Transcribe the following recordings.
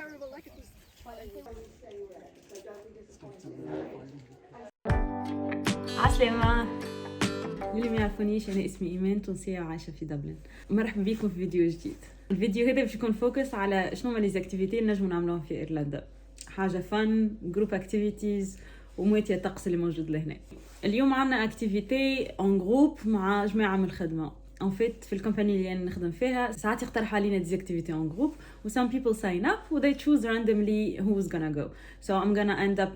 terrible. Like it was. عسلامة. اللي ما يعرفونيش أنا اسمي إيمان، تونسية وعايشة في دبلن. مرحبا بكم في فيديو جديد. الفيديو هذا باش يكون فوكس على شنو هما لي زاكتيفيتي اللي نجمو نعملوهم في إيرلندا. حاجة فن، جروب اكتيفيتيز ومواتيا الطقس اللي موجود لهنا. اليوم عندنا اكتيفيتي اون جروب مع جماعة من الخدمة. En fait, في الكومباني اللي أنا نخدم فيها ساعات يقترحوا علينا دي activity en group و some people sign up و they choose randomly who's gonna go. So I'm gonna end up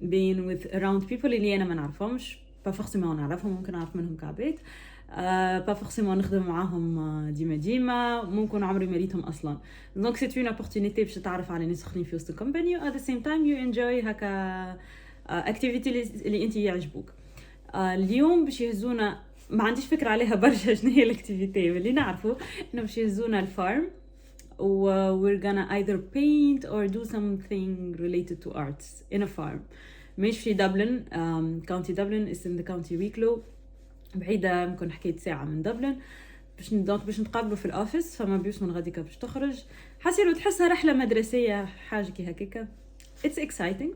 being with around people اللي أنا ما نعرفهمش. pas forcément نعرفهم، ممكن نعرف منهم كعبات. pas forcément نخدم معاهم ديما ممكن عمري ما ريتهم أصلا. Donc c'est une opportunité باش تتعرف على ناس آخرين في وسط الكومباني و at the same time you enjoy هكا activity اللي أنت يعجبوك. اليوم باش يهزونا، ما عنديش فكرة عليها برشا شنو هي الاكتيفيتي، اللي نعرفه انه باش يهزونا الفارم و we're gonna either paint or do something related to arts in a farm. مش في دبلن، كاونتي دبلن is in the county ويكلو، بعيدة ممكن حكاية ساعة من دبلن. باش نتقابلوا في الأوفيس، فما بيوس من غاديكا باش تخرج. حسيرو تحسها رحلة مدرسية حاجة كي هكاكا. It's exciting.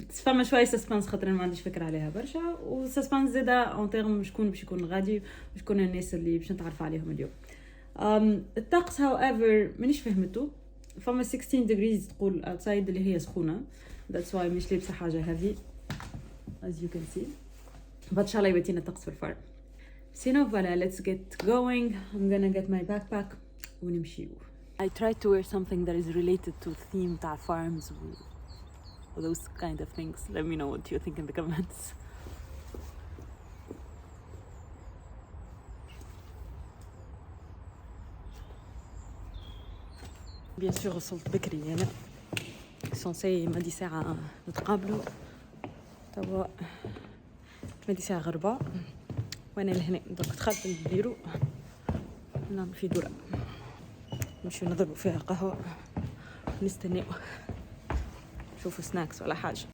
فما شويه سسبانس خاطر ما عنديش فكره عليها برشا، وسسبانس زاده اون تيرم شكون باش يكون غادي وشكون الناس اللي باش نتعرف عليهم اليوم. الطقس هاويفر مانيش فهمته. فما 16 degrees تقول اوتسايد اللي هي سخونه، that's why مش لابسه حاجه heavy as you can see. ان شاء الله يبتينا الطقس في الفرن. سينو فوالا let's get going. I'm gonna get my backpack ونمشيو. I tried to wear something that is related to the theme تاع farms or those kind of things. Let me know what you think in the comments. Bien sûr وصلت بكري أنا. سونسي مادي ساعة نتقابلوا. توا مادي ساعة غربة وأنا لهنا. دوك دخلت البيرو نعمل في دورة نمشيو نضربوا فيها قهوة ونستناو شوفوا سناكس ولا حاجة.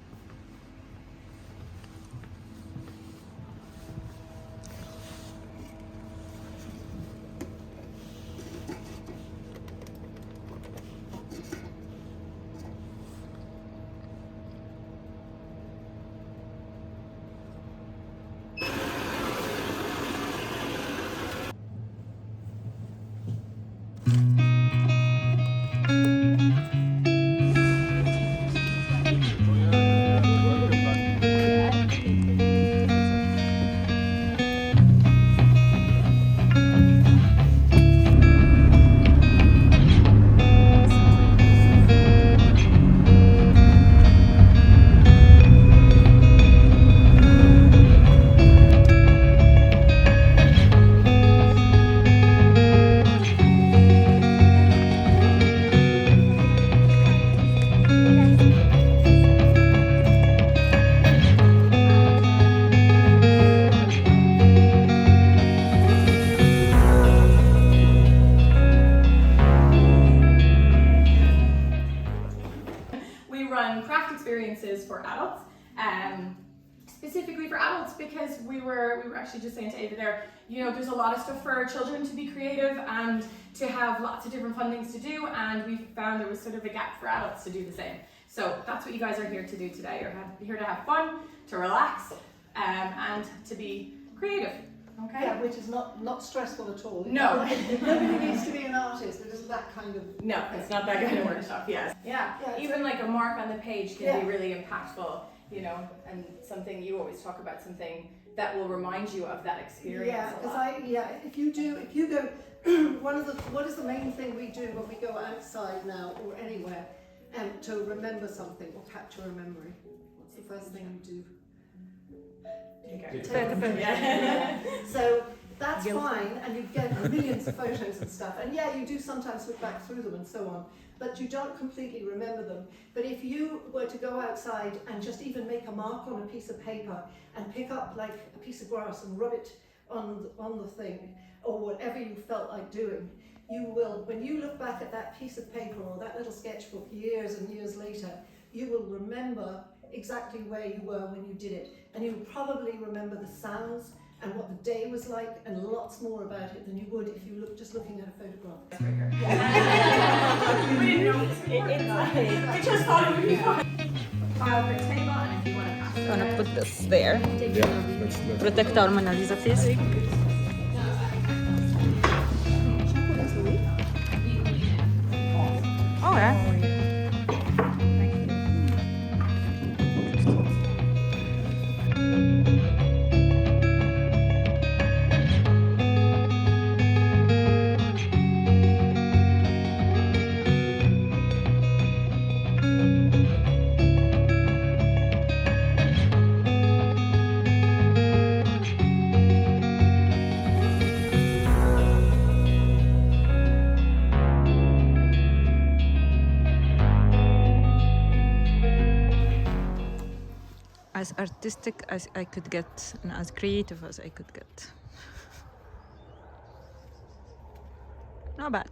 Craft experiences for adults, specifically for adults, because we were actually just saying to Ava there, you know, there's a lot of stuff for children to be creative and to have lots of different fun things to do, and we found there was sort of a gap for adults to do the same. So that's what you guys are here to do today. You're here to have fun, to relax, and to be creative. Okay. Yeah, which is not stressful at all. No. Nobody needs to be an artist. It isn't that kind of. No, it's not that kind of workshop. Yes. Yeah. Even like a mark on the page can be really impactful, you know, and something you always talk about, something that will remind you of that experience. Yeah, because if you go, what is the main thing we do when we go outside now or anywhere, to remember something or capture a memory? What's the first thing you do? So that's fine, and you get millions of photos and stuff, and yeah, you do sometimes look back through them and so on, but you don't completely remember them. But if you were to go outside and just even make a mark on a piece of paper and pick up like a piece of grass and rub it on the thing, or whatever you felt like doing, you will, when you look back at that piece of paper or that little sketchbook years and years later, you will remember exactly where you were when you did it, and you will probably remember the sounds and what the day was like and lots more about it than you would if you just looking at a photograph. We didn't know we just thought it would be fun. File for table, and if you want to pass it. I'm gonna put this there. Yeah, let's Protector Mona Lisa, please. Oh yeah. As artistic as I could get and as creative as I could get. Not bad.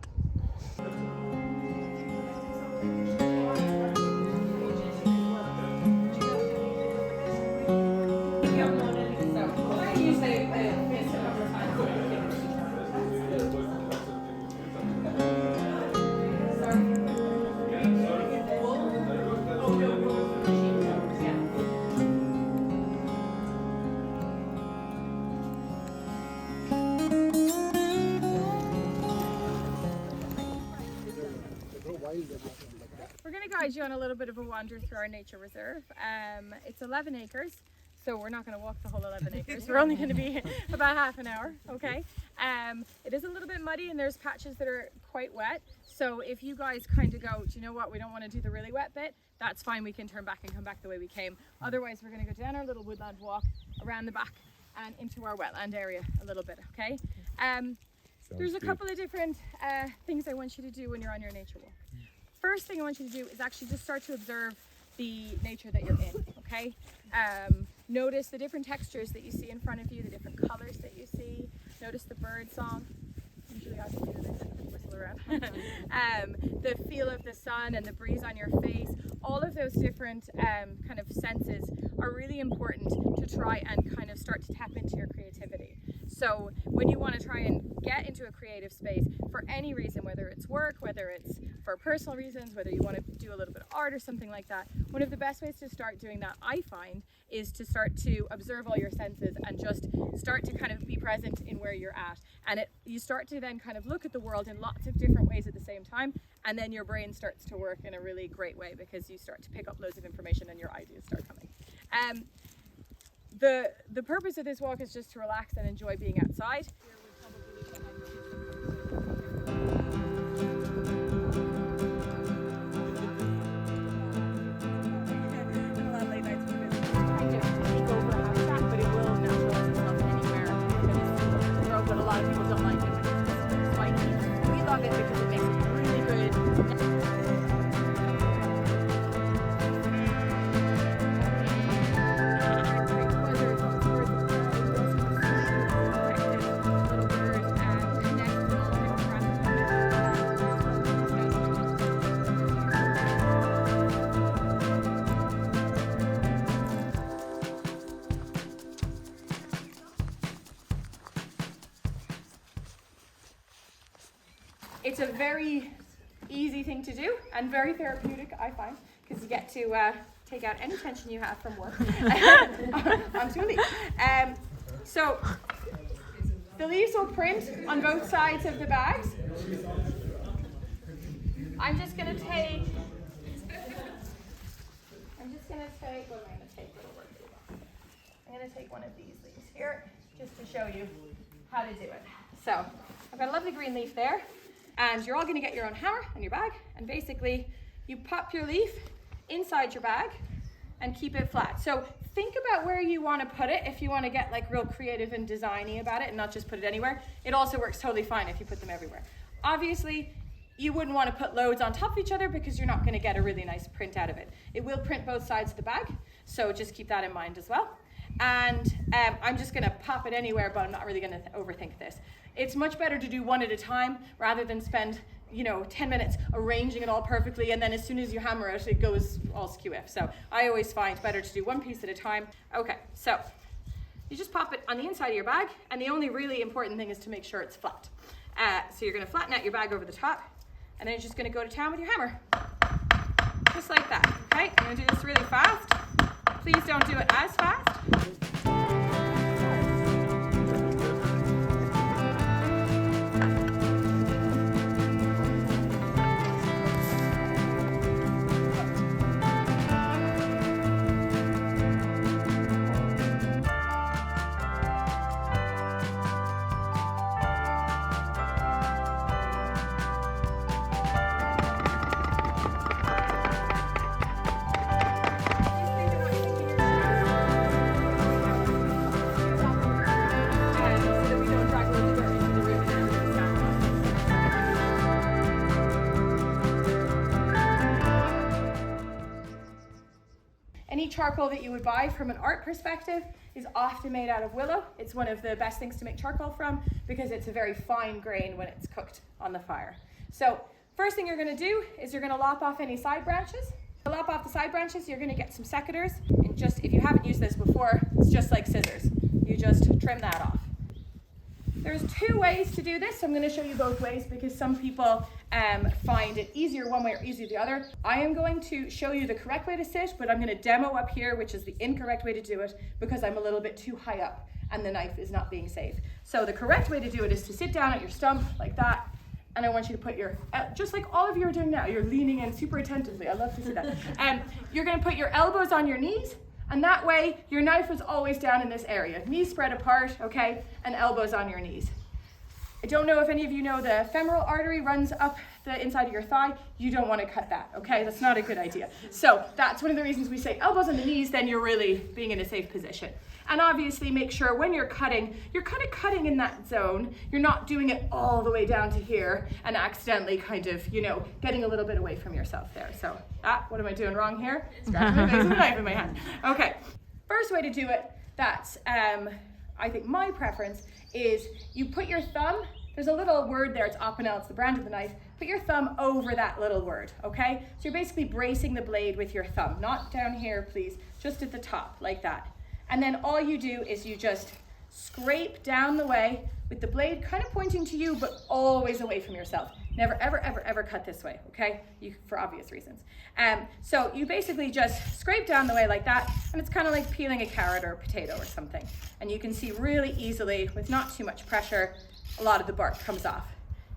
We're going to guide you on a little bit of a wander through our nature reserve. It's 11 acres, so we're not going to walk the whole 11 acres. We're only going to be about half an hour, okay? It is a little bit muddy and there's patches that are quite wet. So if you guys kind of go, do you know what, we don't want to do the really wet bit, that's fine, we can turn back and come back the way we came. Otherwise, we're going to go down our little woodland walk around the back and into our wetland area a little bit, okay? There's a couple of different things I want you to do when you're on your nature walk. First thing I want you to do is actually just start to observe the nature that you're in, okay? Notice the different textures that you see in front of you, the different colors that you see. Notice the bird song. Usually I can do this, whistle around. The feel of the sun and the breeze on your face. All of those different kind of senses are really important to try and kind of start to tap into your creativity. So when you want to try and get into a creative space for any reason, whether it's work, whether it's for personal reasons, whether you want to do a little bit of art or something like that, one of the best ways to start doing that, I find, is to start to observe all your senses and just start to kind of be present in where you're at. And you start to then kind of look at the world in lots of different ways at the same time, and then your brain starts to work in a really great way because you start to pick up loads of information and your ideas start coming. The purpose of this walk is just to relax and enjoy being outside. But a lot of people don't like it because it's spiky. We love it because it makes it really good. It's a very easy thing to do and very therapeutic, I find, because you get to take out any tension you have from work onto a leaf. So the leaves will print on both sides of the bags. I'm just going to take, what am I going to take? I'm going to take one of these leaves here just to show you how to do it. So I've got a lovely green leaf there. And you're all going to get your own hammer and your bag, and basically you pop your leaf inside your bag and keep it flat. So think about where you want to put it if you want to get like real creative and designy about it and not just put it anywhere. It also works totally fine if you put them everywhere. Obviously, you wouldn't want to put loads on top of each other because you're not going to get a really nice print out of it. It will print both sides of the bag, so just keep that in mind as well. And I'm just going to pop it anywhere, but I'm not really going to overthink this. It's much better to do one at a time rather than spend, 10 minutes arranging it all perfectly, and then as soon as you hammer it, it goes all skew-iff. So I always find better to do one piece at a time. Okay, so you just pop it on the inside of your bag, and the only really important thing is to make sure it's flat. So you're going to flatten out your bag over the top, and then you're just going to go to town with your hammer. Just like that, okay? I'm going to do this really fast. Please don't do it as fast. Any charcoal that you would buy from an art perspective is often made out of willow. It's one of the best things to make charcoal from because it's a very fine grain when it's cooked on the fire. So first thing you're going to do is you're going to lop off any side branches. To lop off the side branches, you're going to get some secateurs, and just, if you haven't used this before, it's just like scissors. You just trim that off. There's two ways to do this, so I'm going to show you both ways because some people find it easier one way or easier the other. I am going to show you the correct way to sit, but I'm going to demo up here, which is the incorrect way to do it because I'm a little bit too high up and the knife is not being safe. So the correct way to do it is to sit down at your stump like that, and I want you to put your, just like all of you are doing now, you're leaning in super attentively. I love to see that. You're going to put your elbows on your knees, and that way your knife is always down in this area. Knees spread apart, okay, and elbows on your knees. I don't know if any of you know the femoral artery runs up the inside of your thigh. You don't want to cut that, okay? That's not a good idea. So that's one of the reasons we say elbows on the knees, then you're really being in a safe position. And obviously make sure when you're cutting, you're kind of cutting in that zone. You're not doing it all the way down to here and accidentally kind of, you know, getting a little bit away from yourself there. So, what am I doing wrong here? Scratching my face with a knife in my hand. Okay, first way to do it, that's, I think my preference, is you put your thumb, there's a little word there, it's opinel, it's the brand of the knife. Put your thumb over that little word, okay? So you're basically bracing the blade with your thumb, not down here, please, just at the top, like that. And then all you do is you just scrape down the way with the blade kind of pointing to you, but always away from yourself. Never, ever, ever, ever cut this way, okay? For obvious reasons. So you basically just scrape down the way like that, and it's kind of like peeling a carrot or a potato or something. And you can see really easily, with not too much pressure, a lot of the bark comes off.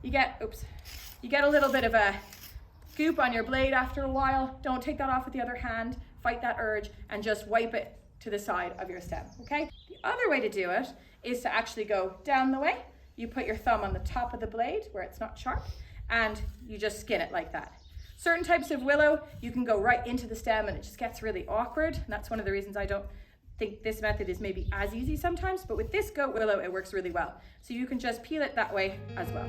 You get a little bit of a goop on your blade after a while. Don't take that off with the other hand. Fight that urge and just wipe it to the side of your stem, okay? The other way to do it is to actually go down the way. You put your thumb on the top of the blade where it's not sharp, and you just skin it like that. Certain types of willow, you can go right into the stem and it just gets really awkward. And that's one of the reasons I don't think this method is maybe as easy sometimes, but with this goat willow, it works really well. So you can just peel it that way as well.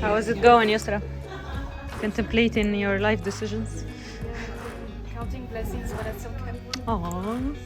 How's it going, Yusra? Contemplating your life decisions? Counting blessings when it's okay. Aww.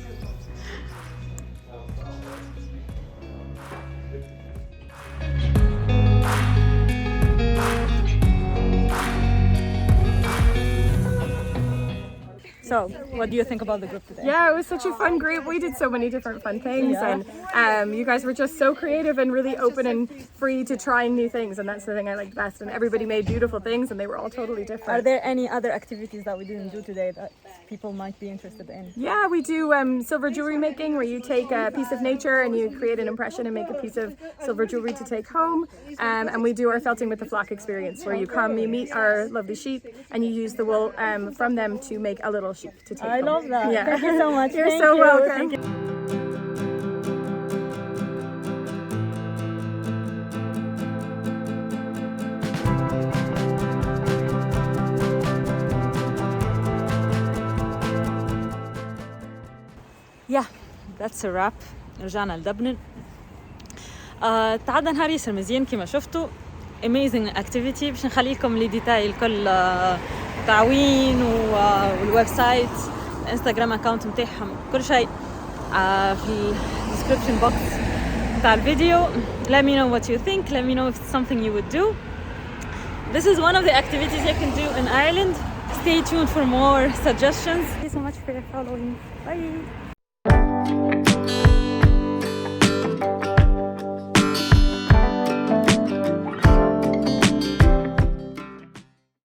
So, what do you think about the group today? Yeah, it was such a fun group. We did so many different fun things, and you guys were just so creative and really open and free to trying new things, and that's the thing I liked best. And everybody made beautiful things, and they were all totally different. Are there any other activities that we didn't do today that people might be interested in? Yeah, we do silver jewelry making, where you take a piece of nature and you create an impression and make a piece of silver jewelry to take home. And we do our felting with the flock experience, where you come, you meet our lovely sheep, and you use the wool from them to make a little sheep to take home. I love that. Yeah. Thank you so much. You're so welcome. Thank you. that's a wrap. رجعنا لدبلن. تعدى نهار ياسر مزيان كما شفتوا. amazing activity. باش نخلي لكم لي ديتاي الكل تعوين والويب سايت الانستغرام اكاونت نتاعهم كل شيء في الديسكريبشن بوكس نتاع الفيديو. Let me know what you think. Let me know if it's something you would do. This is one of the activities you can do in Ireland. Stay tuned for more suggestions. Thank you so much for following. Bye.